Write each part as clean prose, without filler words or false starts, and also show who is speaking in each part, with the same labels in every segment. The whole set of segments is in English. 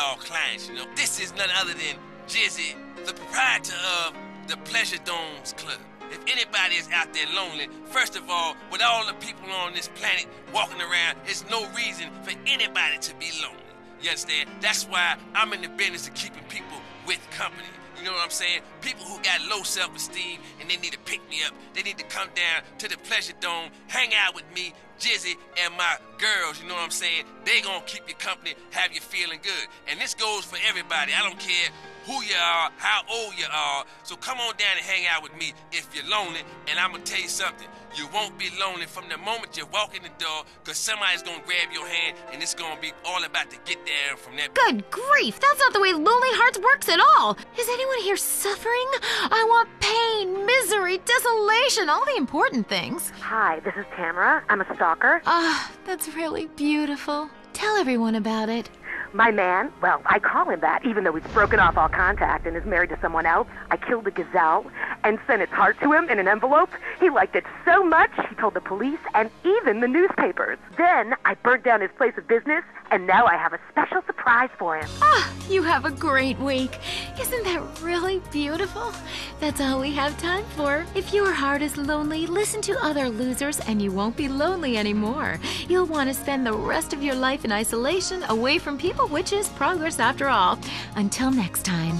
Speaker 1: all clients, you know. This is none other than Jizzy, the proprietor of the Pleasure Domes Club. If anybody is out there lonely, first of all, with all the people on this planet walking around, there's no reason for anybody to be lonely. You understand? That's why I'm in the business of keeping people with company. You know what I'm saying? People who got low self-esteem and they need to pick me up. They need to come down to the Pleasure Dome, hang out with me, Jizzy, and my girls, you know what I'm saying? They gonna keep you company, have you feeling good. And this goes for everybody. I don't care who you are, how old you are. So come on down and hang out with me if you're lonely. And I'm gonna tell you something. You won't be lonely from the moment you walk in the door, because somebody's gonna grab your hand and it's gonna be all about to get there from that.
Speaker 2: Good grief, that's not the way Lonely Hearts works at all. Is anyone here suffering? I want pain, misery, desolation, all the important things.
Speaker 3: Hi, this is Tamara. I'm a stalker.
Speaker 2: Ah, that's really beautiful. Tell everyone about it.
Speaker 3: My man, well, I call him that, even though he's broken off all contact and is married to someone else. I killed a gazelle and sent its heart to him in an envelope. He liked it so much, he told the police and even the newspapers. Then I burnt down his place of business, and now I have a special surprise for him.
Speaker 2: Ah, you have a great week. Isn't that really beautiful? That's all we have time for. If your heart is lonely, listen to other losers and you won't be lonely anymore. You'll want to spend the rest of your life in isolation, away from people, which is progress after all. Until next time.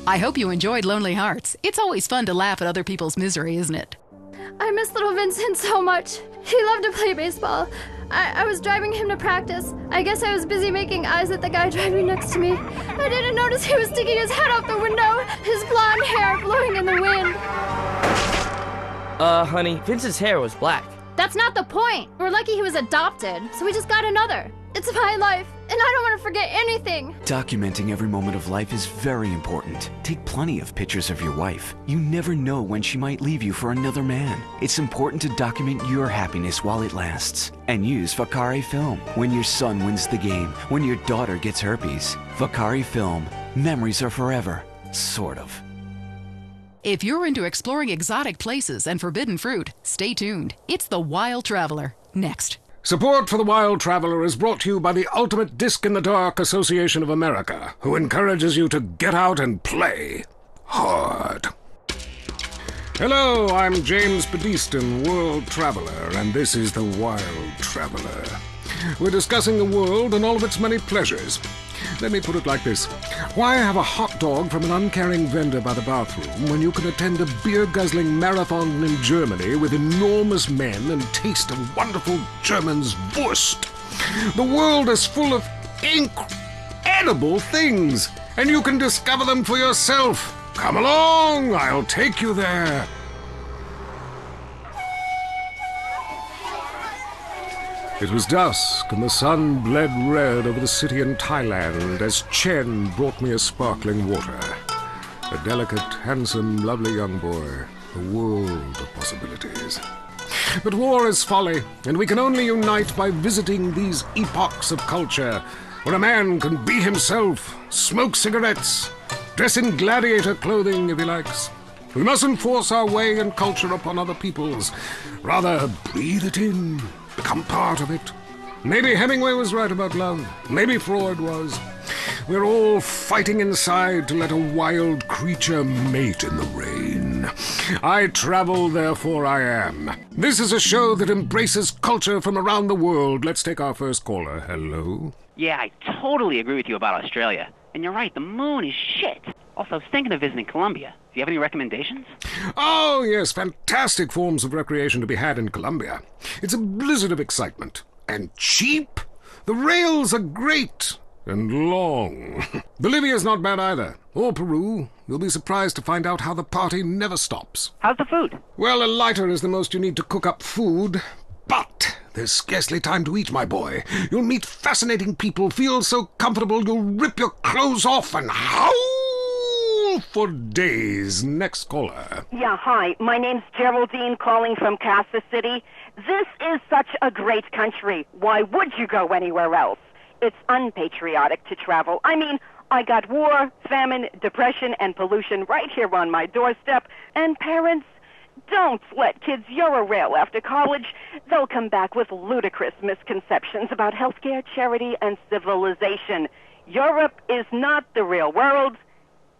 Speaker 4: I hope you enjoyed Lonely Hearts. It's always fun to laugh at other people's misery, isn't it?
Speaker 5: I miss little Vincent so much. He loved to play baseball. I was driving him to practice. I guess I was busy making eyes at the guy driving next to me. I didn't notice he was sticking his head out the window, his blonde hair blowing in the wind.
Speaker 6: Honey, Vincent's hair was black.
Speaker 5: That's not the point. We're lucky he was adopted, so we just got another. It's my life, and I don't want to forget anything.
Speaker 7: Documenting every moment of life is very important. Take plenty of pictures of your wife. You never know when she might leave you for another man. It's important to document your happiness while it lasts. And use Vakari Film. When your son wins the game, when your daughter gets herpes. Vakari Film. Memories are forever. Sort of.
Speaker 4: If you're into exploring exotic places and forbidden fruit, stay tuned. It's The Wild Traveler. Next.
Speaker 8: Support for The Wild Traveler is brought to you by the Ultimate Disc in the Dark Association of America, who encourages you to get out and play hard. Hello, I'm James Pedestin, World Traveler, and this is The Wild Traveler. We're discussing the world and all of its many pleasures. Let me put it like this. Why have a hot dog from an uncaring vendor by the bathroom when you can attend a beer-guzzling marathon in Germany with enormous men and taste a wonderful German's Wurst? The world is full of edible things, and you can discover them for yourself. Come along, I'll take you there. It was dusk, and the sun bled red over the city in Thailand as Chen brought me a sparkling water. A delicate, handsome, lovely young boy. A world of possibilities. But war is folly, and we can only unite by visiting these epochs of culture, where a man can be himself, smoke cigarettes, dress in gladiator clothing if he likes. We mustn't force our way and culture upon other people's. Rather, breathe it in. Become part of it. Maybe Hemingway was right about love. Maybe Freud was. We're all fighting inside to let a wild creature mate in the rain. I travel, therefore I am. This is a show that embraces culture from around the world. Let's take our first caller. Hello?
Speaker 9: Yeah, I totally agree with you about Australia. And you're right, the moon is shit. Also, I was thinking of visiting Colombia. Do you have any recommendations?
Speaker 8: Oh, yes, fantastic forms of recreation to be had in Colombia. It's a blizzard of excitement. And cheap. The rails are great. And long. Bolivia's not bad either. Or Peru. You'll be surprised to find out how the party never stops.
Speaker 9: How's the food?
Speaker 8: Well, a lighter is the most you need to cook up food. But there's scarcely time to eat, my boy. You'll meet fascinating people, feel so comfortable you'll rip your clothes off and howl for days. Next caller.
Speaker 10: Yeah, hi. My name's Geraldine, calling from Casa City. This is such a great country. Why would you go anywhere else? It's unpatriotic to travel. I mean, I got war, famine, depression, and pollution right here on my doorstep. And parents, don't let kids Eurorail after college. They'll come back with ludicrous misconceptions about healthcare, charity, and civilization. Europe is not the real world.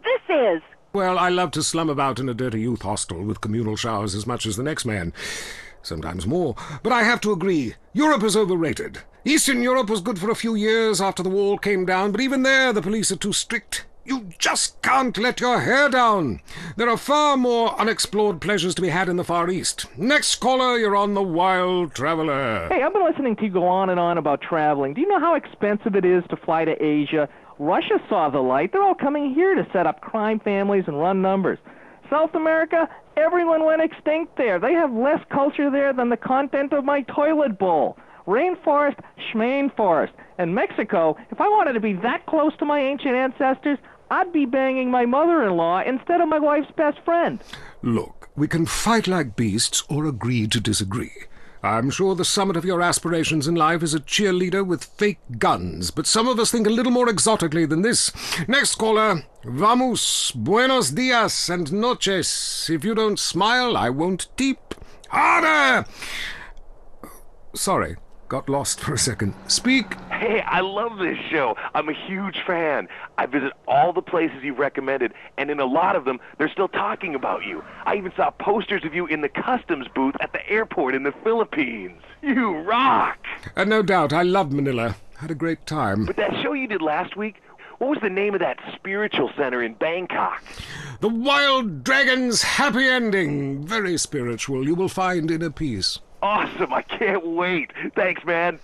Speaker 10: This is.
Speaker 8: Well, I love to slum about in a dirty youth hostel with communal showers as much as the next man. Sometimes more. But I have to agree, Europe is overrated. Eastern Europe was good for a few years after the wall came down, but even there the police are too strict. You just can't let your hair down. There are far more unexplored pleasures to be had in the Far East. Next caller, you're on The Wild Traveler.
Speaker 11: Hey, I've been listening to you go on and on about traveling. Do you know how expensive it is to fly to Asia? Russia saw the light. They're all coming here to set up crime families and run numbers. South America, everyone went extinct there. They have less culture there than the content of my toilet bowl. Rainforest, schmain forest. And Mexico, if I wanted to be that close to my ancient ancestors, I'd be banging my mother-in-law instead of my wife's best friend.
Speaker 8: Look, we can fight like beasts or agree to disagree. I'm sure the summit of your aspirations in life is a cheerleader with fake guns, but some of us think a little more exotically than this. Next caller, vamos, buenos dias and noches. If you don't smile, I won't tip. Harder! Sorry, got lost for a second. Speak.
Speaker 12: Hey, I love this show. I'm a huge fan. I visit all the places you've recommended, and in a lot of them, they're still talking about you. I even saw posters of you in the customs booth at the airport in the Philippines. You rock!
Speaker 8: No doubt, I love Manila. Had a great time.
Speaker 12: But that show you did last week, what was the name of that spiritual center in Bangkok?
Speaker 8: The Wild Dragon's Happy Ending. Very spiritual. You will find inner peace.
Speaker 12: Awesome, I can't wait. Thanks, man.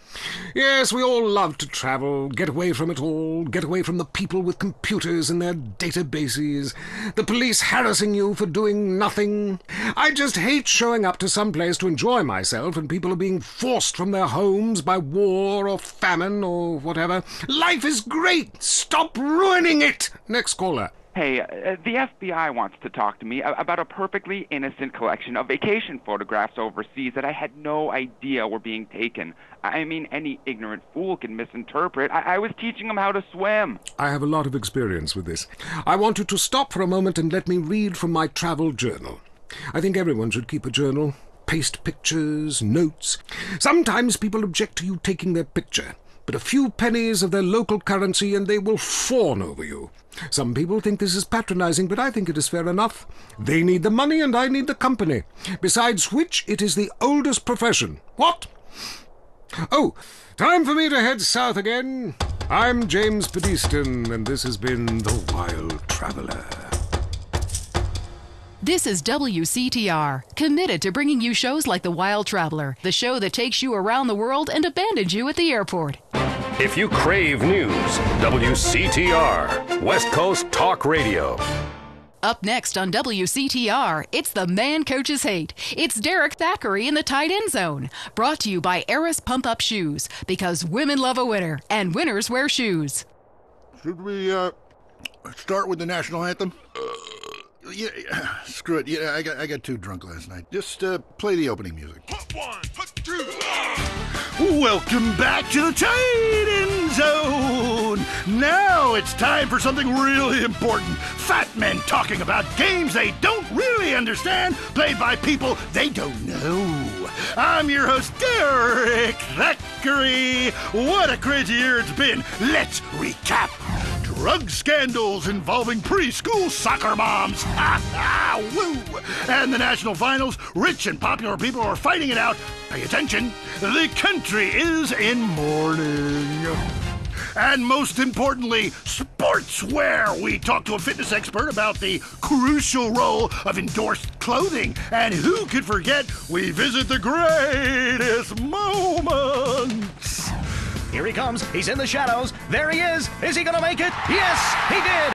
Speaker 8: Yes, we all love to travel, get away from it all, get away from the people with computers and their databases, the police harassing you for doing nothing. I just hate showing up to some place to enjoy myself and people are being forced from their homes by war or famine or whatever. Life is great. Stop ruining it. Next caller.
Speaker 13: Hey, the FBI wants to talk to me about a perfectly innocent collection of vacation photographs overseas that I had no idea were being taken. I mean, any ignorant fool can misinterpret. I was teaching them how to swim.
Speaker 8: I have a lot of experience with this. I want you to stop for a moment and let me read from my travel journal. I think everyone should keep a journal. Paste pictures, notes. Sometimes people object to you taking their picture, but a few pennies of their local currency and they will fawn over you. Some people think this is patronizing, but I think it is fair enough. They need the money and I need the company. Besides which, it is the oldest profession. What? Oh, time for me to head south again. I'm James Pedeston, and this has been The Wild Traveler.
Speaker 4: This is WCTR, committed to bringing you shows like The Wild Traveler, the show that takes you around the world and abandons you at the airport.
Speaker 14: If you crave news, WCTR, West Coast Talk Radio.
Speaker 4: Up next on WCTR, it's The Man Coaches Hate. It's Derek Thackeray in the tight end zone. Brought to you by Eris Pump Up Shoes, because women love a winner, and winners wear shoes.
Speaker 15: Should we start with the national anthem? Yeah, screw it. Yeah, I got too drunk last night. Just play the opening music.
Speaker 16: Put one, put two.
Speaker 15: Welcome back to the tight end zone. Now it's time for something really important. Fat men talking about games they don't really understand, played by people they don't know. I'm your host, Derek Thackeray. What a crazy year it's been. Let's recap. Drug scandals involving preschool soccer moms. Ha ha! Woo! And the national finals, rich and popular people are fighting it out. Pay attention. The country is in mourning. And most importantly, sportswear. We talked to a fitness expert about the crucial role of endorsed clothing. And who could forget, we visit the greatest moments.
Speaker 17: Here he comes. He's in the shadows. There he is. Is he going to make it? Yes, he did.